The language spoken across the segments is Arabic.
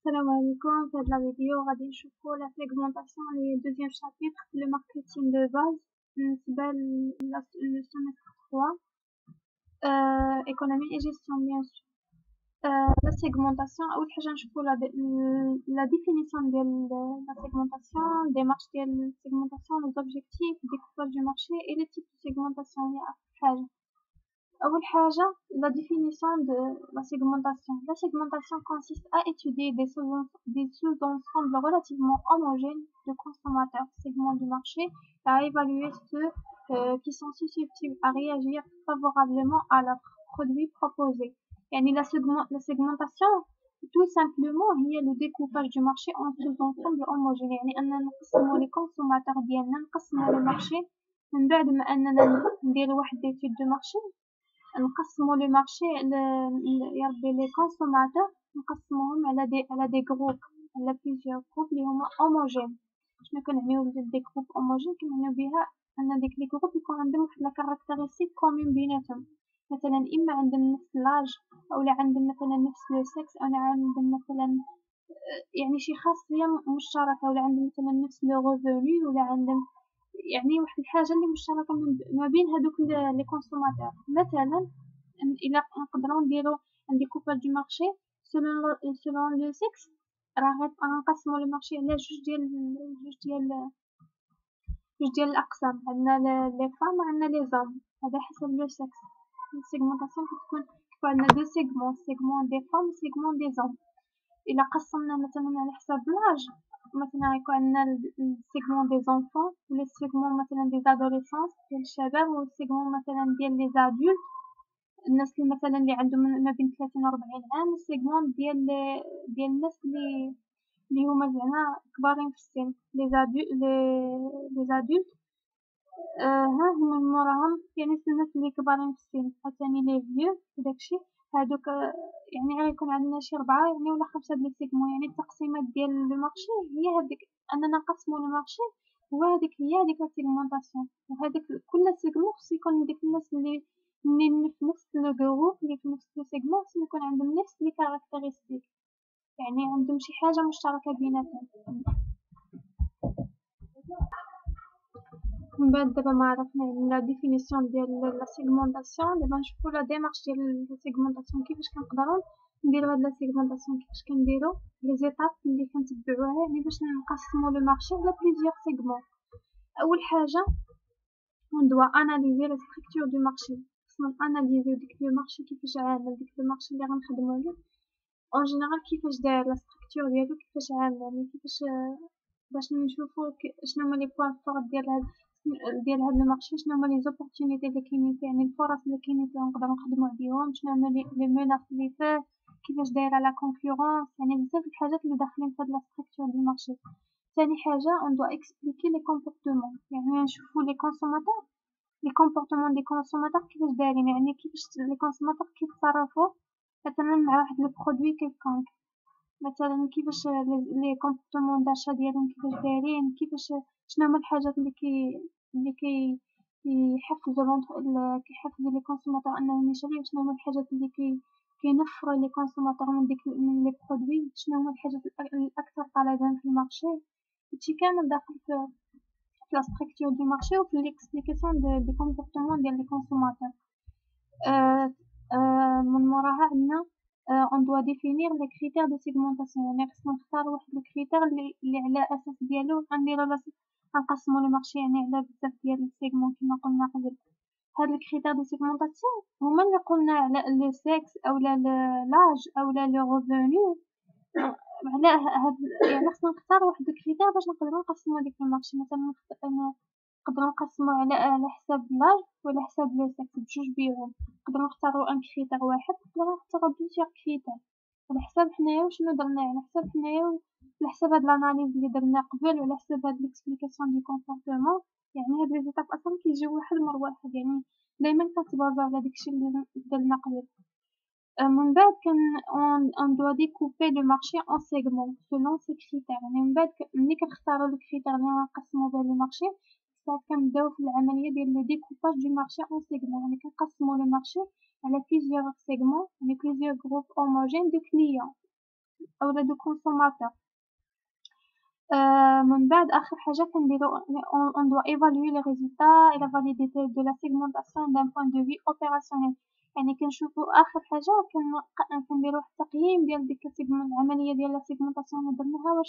Salam alaikum, في هاد la vidéo غادي نشوفو la segmentation les deuxième chapitre le marketing de base بالنسبة le semestre 3 économie et gestion bien sûr. La segmentation أول حاجة نشوفو la définition ديال la segmentation, démarche ديال segmentation, les objectifs, découpage du marché et les types de segmentation هي أول حاجة. أول حاجة la définition de la segmentation. La segmentation consiste à étudier des sous-ensembles relativement homogènes de consommateurs, segments du marché, et à évaluer ceux qui sont susceptibles à réagir favorablement à leurs produits proposés. يعني la segmentation tout simplement هي le découpage du marché en sous-ensembles homogènes. يعني أننا نقسمو les consommateurs ديالنا، نقسمو le marché من بعد ما أننا نديرو واحد d'étude de marché، نقسمو لو مارشي يا ربي لي كونسوماتور نقسموهم على دي جروب، على بليزيور جروب اللي هما هوموجين. شنو كنعنيو بدي جروب هوموجين؟ كنعنيو بها ان ديك لي جروب يكون عندهم واحد لا كاركتيرستيك كومون بيناتهم، مثلا اما عندهم نفس لاج اولا عندهم مثلا نفس لو سكس اولا عندهم مثلا يعني شي خاصيه مشتركه، ولا عندهم مثلا نفس لو ريفوني، ولا عندهم يعني واحد الحاجه اللي مشتركه ما بين هذوك لي كونسوماتور. مثلا إلا نقدروا نديرو un découpage du marché selon le sexe، راه غنقسمو لو مارشي على جوج ديال الأقسام، عندنا لي فام وعندنا لي زوم، هذا حسب لو سكس. السيغمونطاسيون كتكون عندنا دو سيغمون دي فام و سيغمون دي زوم. إلا قسمنا مثلا على حساب لاج، مثلا غيكون عندنا السيغمون دي زونفون، ولا السيغمون مثلا دي زادوليسونس ديال الشباب، و السيغمون مثلا ديال لي زادولت الناس اللي مثلا اللي عندهم ما بين 30 و 40 عام، السيغمون ديال الناس اللي هما زعما كبارين في السن، لي زادولت ها هما موراهم يعني الناس اللي كبارين في السن، عاوتاني لي فيو وداكشي هادوك يعني غيكون عندنا شي 4 يعني ولا 5 د لي سيغمون. يعني التقسيمات ديال لو مارشي هي هاديك، اننا نقسمو لو مارشي هو هاديك لا سيغمونطاسيون. وهاديك كل سيغمون خصو يكون ديك الناس اللي في نفس لو جروب، اللي في نفس لو سيغمون، خصهم يكون عندهم نفس لي كاركتيرستيك، يعني عندهم شي حاجة مشتركة بيناتهم. من بعد دابا ما عرفنا لا ديفينيسيون ديال لا سيغمونطاسيون، دابا نشوفو لا ديمارش ديال لا سيغمونطاسيون، كيفاش كنقدروا نديرو هاد لا سيغمونطاسيون، كيفاش كنديرو لي زيتاب اللي كنتبعوها يعني باش نقسمو لو مارشي على بليزيور سيغمون. اول حاجه on doit analyser la structure du marché. خصنا اناليزيو ديك لو مارشي كيفاش عامل، ديك لو مارشي اللي غنخدمو عليه اون جينيرال كيفاش داير لا ستركتور ديالو، كيفاش عامل، يعني كيفاش باش نشوفو شنو هما لي بوين فور ديال هاد لو مارشي، شنو هما لي زوبورتونيتي اللي كاينين فيه، يعني الفرص اللي كاينين فيه نقدروا نخدموا عليهم، شنو هما لي ميناس اللي فيه، كيفاش دايره لا كونكورونس، يعني بزاف الحاجات اللي داخلين في هاد لا ستركتور ديال المارشي. ثاني حاجه on doit expliquer les comportements، يعني نشوفو لي كونسوماتور، لي كومبورتمون دي كونسوماتور كيفاش دايرين، يعني كيفاش لي كونسوماتور كيتصرفوا مثلا مع واحد لو برودوي كيلكونك، مثلا كيفاش لي كومبورتمون داشا ديالهم كيفاش دايرين، كيفاش شنو هما الحاجات اللي كيحفزوا لي كونسوماتور انهم يشريو، شنو هما الحاجات اللي كينفروا لي كونسوماتور من لي برودوي، شنو هما الحاجات الاكثر طلبا في المارشي. هادشي كامل داخل في لا ستركتور دو مارشي و في ليكسبليكاسيون دي كومبورتمون ديال لي كونسوماتور. من موراها عندنا on doit définir les critères de segmentation، يعني خصنا نختار واحد الكريتير اللي على اساس ديالو غنديرو غنقسمو لو مارشي يعني على بزاف ديال السيغمون كما قلنا قبل. هاد الكريتير دو سيغمونطاسيون هما اللي قلنا على لو سكس اولا لاج اولا لو ريفوني، على هاد يعني خصنا نختار واحد الكريتير باش نقدروا نقسمو ديك المارشي. مثلا نقدروا نقسمو على حساب لاج وعلى حساب لو سكس بجوج بيهم، نقدروا نختاروا ان كريتير واحد، نقدروا نختاروا بليزيور كريتير على حساب حنايا وشنو درنا، على حساب حنايا على حساب هاد لاناليز اللي درنا قبل، وعلى حساب هاد ليكسبليكاسيون دو كومبورتمون. يعني هاد لي زيتاب اصلا كيجيو واحد مر واحد، يعني دايما كنتبازاو على داكشي اللي درنا قبل. من بعد on doit découper le marché en segments selon ces critères، يعني من بعد ملي كنختاروا لو كريتير اللي غنقسموا به لو مارشي، كنبداو في العمليه ديال لو découpage du marché en segments، يعني كنقسموا لو مارشي على plusieurs segments، يعني plusieurs groupes homogènes de clients. أولا دو كونسوماتور. من بعد آخر حاجة كنديرو on doit évaluer les résultats et la validité de la segmentation d'un point de vue opérationnel. يعني كنشوفو آخر حاجة كنديرو واحد التقييم ديال ديك العملية ديال لا segmentation اللي درناها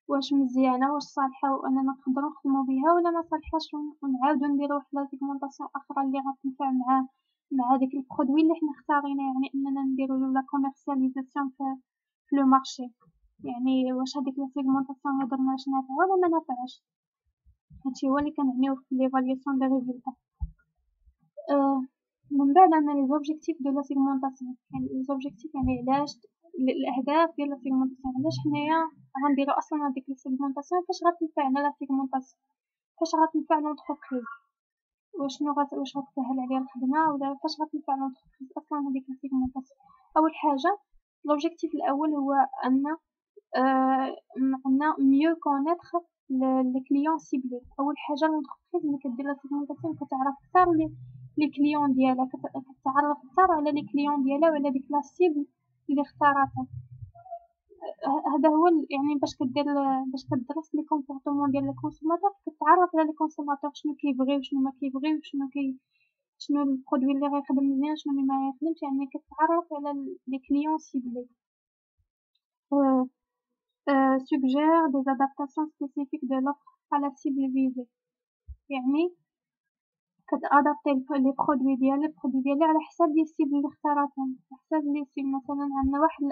واش مزيانة واش صالحة وأننا نقدرو نخدمو بها ولا مصالحاش ونعاودو نديرو واحد لا segmentation أخرى اللي غتنفع مع داك البرودوي اللي حنا اختاريناه يعني أننا نديرولو لا commercialisation في لو مارشي. يعني واش هاديك لا segmentation اللي درناها نافعة ولا ما نافعاش. هادشي هو اللي كنعنيو في l'évaluation des résultats. من بعد عندنا les objectifs de la segmentation. يعني les objectifs يعني علاش الأهداف ديال لا segmentation علاش حنايا غنديرو أصلا هاديك لا segmentation فاش غتنفعنا لا segmentation فاش غتنفع لونتربريز واش غتسهل عليها الخدمة ولا فاش غتنفع لونتربريز أصلا هاديك لا segmentation. أول حاجة l'objectif الأول هو أن عندنا mieux connaître les clients ciblés. أول حاجة l'entreprise ملي كدير لا segmentation كتعرف أكثر لي كليون ديالها كتعرف أكثر على لي كليون ديالها وعلى ديك لا cible اللي اختاراتها. هذا هو يعني باش كدرس لي كومبورطمون ديال لي كونسوماتور كتعرف على لي كونسوماتور شنو كيبغيو شنو ما كيبغيو شنو البرودوي اللي غيخدم مزيان شنو اللي ما غيخدمش يعني كتعرف على لي كليون ciblés. suggère des adaptations spécifiques de l'offre à la cible visée. يعني كتادابتي لي برودوي ديالك على حساب لي سيبل اللي اختاراتهم على حساب لي سيبل. مثلا عندنا واحد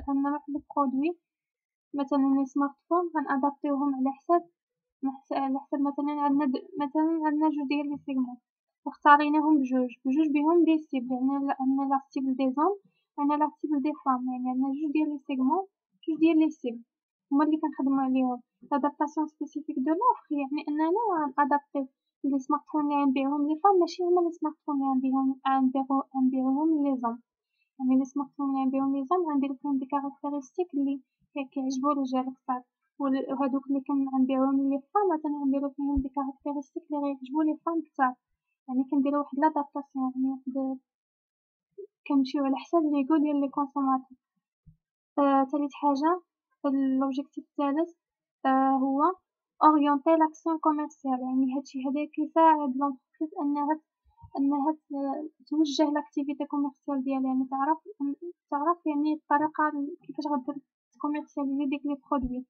البرودوي مثلا لي سمارت فون غنادابتيوهم على حساب مثلا عندنا جوج ديال لي سيغمون واختاريناهم بجوج بهم دي سيبل. يعني عندنا لا سيبل دي زوم وعندنا لا سيبل دي فام. يعني عندنا جوج ديال لي سيغمون جوج ديال لي سيبل هما اللي كنخدمو عليهم. لادابتاسيون سبيسيفيك دو لوفر يعني اننا غنادابتيو لي سمارت فون اللي غنبيعوهم لي فام ماشي هما لي سمارت فون اللي غنبيعوهم لي زوم. يعني لي سمارت فون اللي غنبيعوهم لي زوم غنديرو فيهم دي كاركتيرستيك اللي كيعجبو الرجال اكثر وهادوك اللي كنبيعوهم لي فام مثلا غنديرو فيهم دي كاركتيرستيك اللي غيعجبو لي فام اكثر. يعني كنديرو واحد لادابتاسيون يعني واحد كنمشيو على حساب ليغو ديال لي كونسوماتور. ثالث حاجة l'objectif الثالث هو orienter l'action commerciale. يعني هادشي هذا كيساعد لونتربريز انها توجه لاكتيفيتي كوميرسيال ديالها. يعني تعرف يعني الطريقة كيفاش غدير كوميرسياليزي ديك لي برودوي.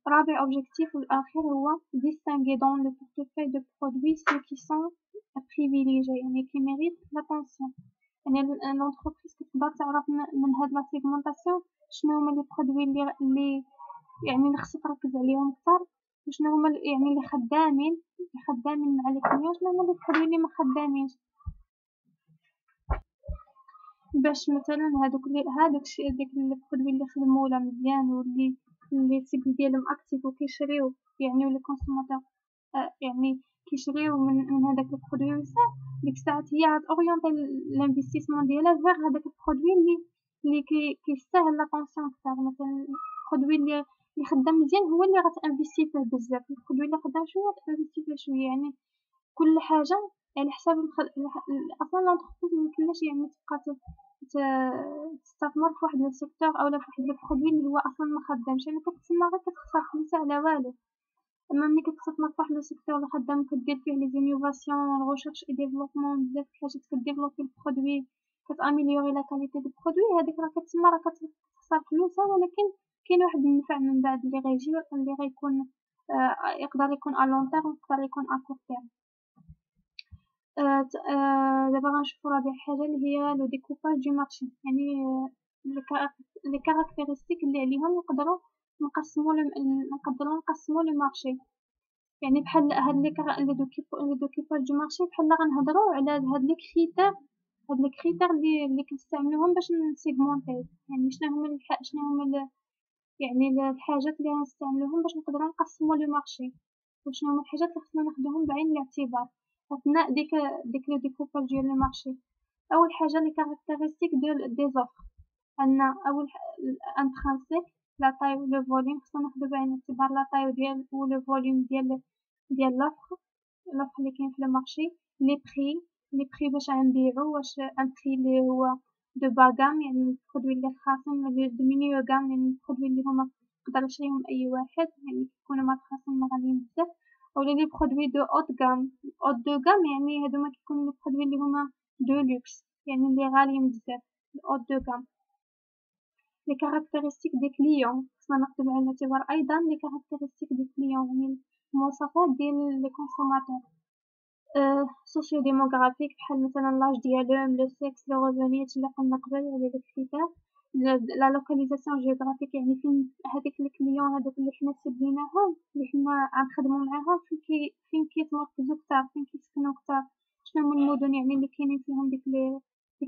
رابع objectif والأخير هو distinguer dans le portefeuille de produits ceux qui sont privilégiés يعني qui méritent l'attention. يعني l'entreprise كتقدر تعرف من هاد لا segmentation شنو هما لي برودوي اللي يعني اللي خصك تركز عليهم اكثر وشنو هما يعني اللي خدامين مع لي كليون شنو هما لي برودوي اللي ما خدامينش باش مثلا هادوك ديك البرودوي اللي خدموا ولا مزيان واللي السيبل ديالهم اكتيف وكيشريو يعني لي كونسوماتور يعني كيشريو من هذاك البرودوي بزاف ديك الساعات هي غتورينتي الانفستيسمون ديالها فيغ هذاك البرودوي اللي كيستاهل لاتونسيون اكثر. مثلا البرودوي اللي خدام مزيان هو اللي غتانفيستي فيه بزاف. البرودوي اللي خدام شويه غتانفيستي فيه شويه. يعني كل حاجه على حساب اصلا لونتربريز ميمكنلاش يعني تبقى تستثمر في واحد السيكتور اولا في واحد البرودوي اللي هو اصلا ما خدامش. يعني كتسمى غير كتخسر فلوس على والو. اما ملي كتستثمر في واحد السيكتور اللي خدام كدير فيه لي زينوفاسيون ريشيرش اي ديفلوبمون بزاف الحاجات كديفلوبي البرودوي كتاميليوري لا كاليتي دو برودوي هذيك راه كتسمى راه كتخسر فلوسها ولكن كاين واحد النفع من بعد اللي غيجي اللي غيكون يقدر يكون ا لون تيرم يقدر يكون ا كور تيرم. دابا غنشوفو رابع حاجه اللي هي لو ديكوباج دو مارشي. يعني لي كاركتيرستيك اللي عليهم نقدروا نقسموا لو مارشي. يعني بحال هاد لي دوكيباج دو مارشي بحال غنهضروا على هاد لي كريتير اللي كنستعملوهم باش نسيغمونطيو. يعني شنو هما يعني الحاجات اللي غنستعملوهم باش نقدروا نقسموا لو مارشي وشنو هما الحاجات اللي خصنا ناخذوهم بعين الاعتبار اثناء ديك لو ديكوباج ديال لو مارشي. اول حاجه لي كاركتيرستيك دي زوفر. عندنا اول انترانسيك لا طاي لو فوليوم خصنا ناخذو بعين الاعتبار لا طاي ديال لو فوليوم ديال لوفر اللي كاين في المارشي. لي بري باش غنبيعو واش ان بري اللي هو دو باغام يعني البرودوي اللي رخاصين، دو ميليو غام يعني البرودوي اللي هما يقدر يشريهم أي واحد يعني كيكونوا ما رخاصين ما غاليين بزاف، أولا لي برودوي دو هوت غام. هوت دو غام يعني هادوما كيكونوا لي برودوي اللي هما دو لوكس يعني اللي غاليين بزاف. هوت دو غام لي كاركتيرستيك دي كليون خصنا ناخدو بعين الاعتبار أيضا لي كاركتيرستيك دي كليون يعني المواصفات ديال لي كونسوماتور سوسيو ديموغرافيك بحال مثلا لاج ديالهم، لو سيكس، لو ريفوني، هادشي اللي قلنا قبل على داك الكتاب. لا لوكاليزاسيون جيوغرافيك يعني فين هاديك الكليون هادوك اللي حنا سبيناهم اللي حنا غنخدمو معاهم فين كيتمركزو كتار، فين كيسكنو كتار، شنو هما المدن يعني اللي كاينين فيهم ديك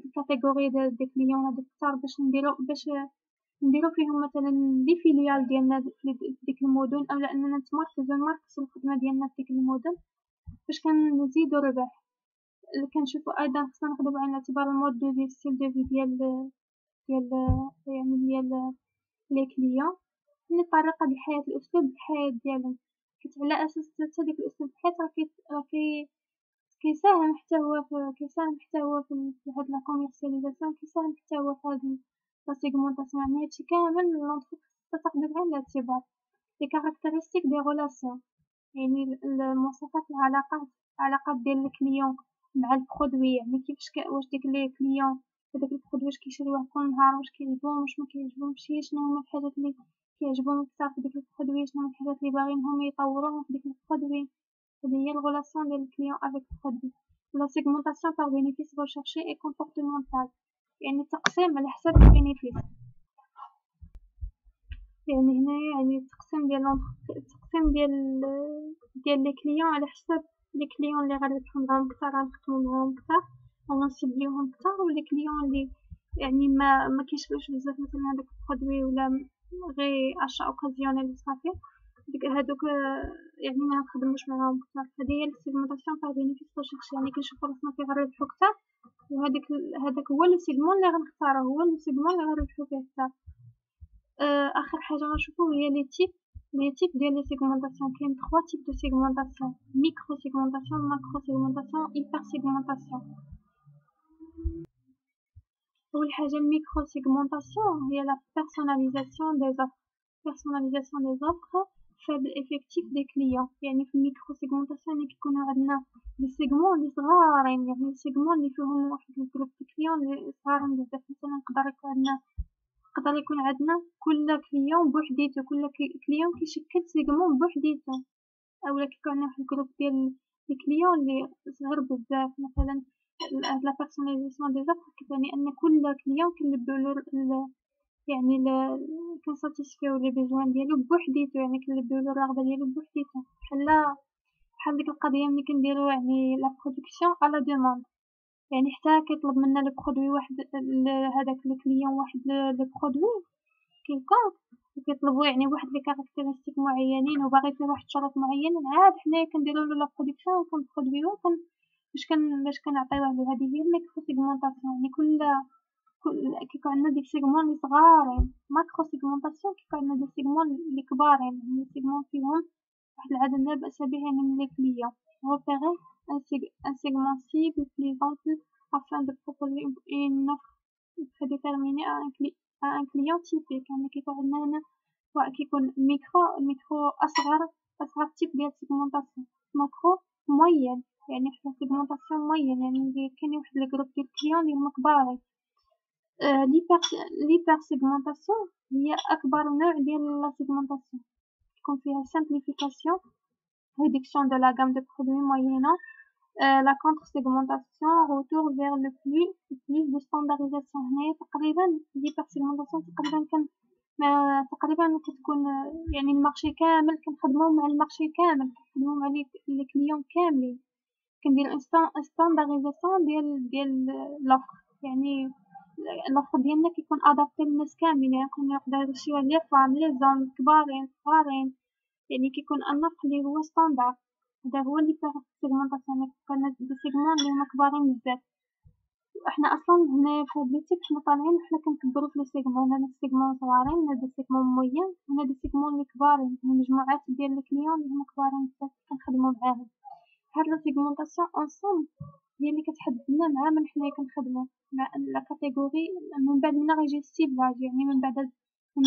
الكاتيجوري دي كليون هادوك كتار باش نديرو فيهم مثلا لي فيليال ديالنا في ديك المدن، اولا اننا نماركسو الخدمه ديالنا في ديك المدن باش كنزيدو الربح. اللي كنشوفو ايضا خصنا ناخدو بعين الاعتبار المود دو في ستيل دو في ديال يعني ديال لي كليون، يعني الطريقه ديال الحياه، الاسلوب الحياه ديالهم، حيت على اساس حتى ديك الاسلوب الحياه راه كيساهم حتى هو في هاد لا كوميرسياليزاسيون، كيساهم حتى هو في هاد لا سيغمونطاسيون، يعني هادشي كامل لونتربريز خصها تاخدو بعين الاعتبار. لي كاركتيرستيك دي غولاسيون يعني المواصفات العلاقات ديال الكليون مع البرودوي، يعني كيفاش واش ديك لي كليون هداك البرودوي واش كيشريوه كل نهار، واش كيعجبهم واش ما كيعجبهمش، شنو هما الحاجات اللي كيعجبهم كثر في ديك البرودوي، شنو هما الحاجات اللي باغيين هما يطوروهم في ديك البرودوي. هذه هي الغولاسيون ديال الكليون افيك البرودوي. لا سيغمونطاسيون بار بينيفيس ريشيرشي اي كومبورتمونتال يعني تقسيم على حساب البينيفيس، يعني هنايا يعني التقسيم ديال لي كليون على حساب لي كليون اللي غنربحو معاهم كتر غنخدمو معاهم كتر وغنسيبليوهم كتر، ولي كليون اللي يعني ما كيشريوش بزاف مثلا هداك البرودوي ولا غير اشا اوكازيونيل صافي هادوك يعني ما نخدموش معاهم كتر. هذه هي السيغمونطاسيون بار بينيفيس ريشيرشي، يعني كنشوفو راسنا كي غنربحو كتر هذاك هو لو سيغمون اللي غنختارو، هو لو سيغمون اللي غنربحو فيه كتر. آخر حاجة غنشوفو هي لي تيب ديال لي سيغمونطاسيون. كاين 3 تيب دو سيغمونطاسيون: ميكرو سيغمونطاسيون، ماكرو سيغمونطاسيون، هيبر سيغمونطاسيون. أول حاجة الميكرو سيغمونطاسيون هي لا بيرسوناليزاسيون دي زوفر، بيرسوناليزاسيون دي زوفر فابل افكتيف دي كليون. يعني في الميكرو سيغمونطاسيون يعني كيكونو عندنا لي سيغمون لي صغارين، يعني لي سيغمون لي فيهم واحد الجروب دو كليون لي صغارين بزاف. مثلا يقدر يكون عندنا كل كليون بوحديتو، كل كليون كيشكل سيغمون بوحديتو، اولا كيكون عندنا واحد الجروب ديال الكليون اللي صغير بزاف. مثلا هاد لا بيرسوناليزاسيون دي زوفر كتعني ان كل كليون كنلبيولو يعني كنساتيسفيو لي بيزوان ديالو بوحديتو، يعني كنلبيولو الرغبه ديالو بوحديتو، بحال ديك القضيه ملي كنديرو يعني لا برودكسيون على دوموند، يعني حتى كيطلب منا لو برودوي واحد هذاك لو كليون واحد لو برودوي كيلكونك وكيطلبوا يعني واحد لي كاركتيرستيك معينين وباغي فيه واحد الشروط معينين، عاد حنايا كنديرو له لا برودكسيون وكنبرودويوه باش كنعطيوه له. هذه هي الميكرو سيغمونطاسيون، يعني كل كيكون عندنا ديك سيغمون لي صغارين. ماكرو سيغمونطاسيون كيكون عندنا ديك سيغمون لي كبارين، يعني سيغمون فيهم واحد العدد لا بأس به يعني من لي كليون. repérer un segment cible plus ample afin de proposer une offre prédéterminée à un client typique. يعني كيكون عندنا هنا كيكون ميكرو أصغر تيب ديال سيغمونطاسيون، ماكرو موين يعني في سيغمونطاسيون موين يعني كاين واحد لي جروب ديال الكليون اللي هما كبارين. l'hyper segmentation هي أكبر نوع ديال لا سيغمونطاسيون، تكون فيها simplification réduction de la gamme de produits moyennant la contre-segmentation, retour vers le plus de standardisation. هنايا تقريبا l'hyper-segmentation تقريبا كتكون يعني المارشي كامل كنخدمو مع المارشي كامل، كنخدمو مع لي كليون كاملين، كندير ستاندارديزاسيون ديال لوفر، يعني لوفر ديالنا كيكون ادابتي للناس كاملين، يعني يقدروا يشريوه لي فام لي زون كبارين صغارين، يعني كيكون ان اوفر اللي هو ستاندارد. هذا هو اللي فيه السيغمونطاسيون، كيكون دي سيغمون اللي هما كبارين بزاف. احنا اصلا هنايا في هاد لي تيب حنا طالعين وحنا كنكبروا في لي سيغمون، هنا سيغمون صغارين، هنا دي سيغمون موين، هنا دي سيغمون اللي كبارين، يعني مجموعات ديال الكليون اللي هما كبارين بزاف كنخدموا معاهم. هاد لا سيغمونطاسيون اونصومبل هي اللي كتحددنا مع من حنايا كنخدمو، مع لا كاتيجوري. من بعد منا غيجي السيبلاج، يعني من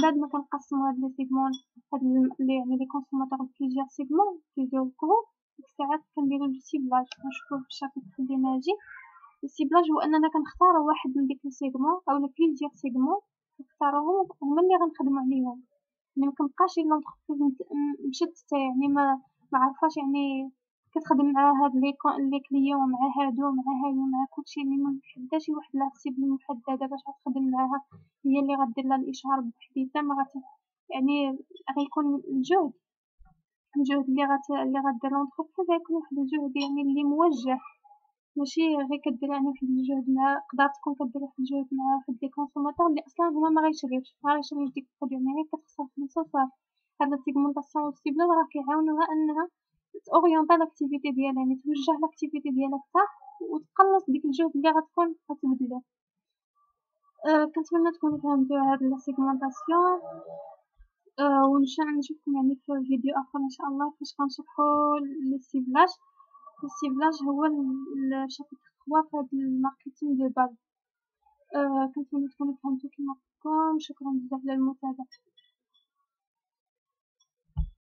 بعد ما كنقسمو هاد لي سيغمون، هاد لي يعني لي كونسوماتور لبليزيور سيغمون بليزيور جروب، ديك الساعات كنديرو السيبلاج. كنشوفو في الشابيتر اللي ناجي. السيبلاج هو اننا كنختارو واحد من ديك السيغمون او بليزيور سيغمون، نختاروهم هما اللي غنخدمو عليهم. يعني مكنبقاش لونتربريز مشات حتى يعني ما عرفاش يعني كتخدم مع هاد لي كليون، مع هادو مع كلشي، اللي ما محداش واحد لا سيبل محدده باش غتخدم معاها، هي اللي غدير لها الاشهار بوحديتها. ما غت يعني غيكون الجهد اللي غدير لونتربريز غيكون واحد الجهد يعني اللي موجه، ماشي غير كدير يعني واحد الجهد مع تقدر تكون كدير واحد الجهد مع واحد لي كونسوماتور اللي اصلا هما ما غيشريوش ديك البرودوي، يعني غير كتخسر فلوس وصافي. هاد لا سيغمونطاسيون والسيبلو راه كيعاونوها انها تاورينتا لاكتيفيتي ديالها، يعني توجه لاكتيفيتي ديالها صح وتقلص ديك الجهد اللي غتكون غتبذلو. كنتمنى تكونوا فهمتوا هاد لا سيغمونطاسيون. وان شاء الله نشوفكم يعني في فيديو اخر ان شاء الله فاش غنشرحوا السيبلاج. السيبلاج هو الشابتر 3 في هاد الماركتينغ دو باز. كنتمنى تكونوا فهمتوا كيما قلتلكم. شكرا بزاف على المتابعة.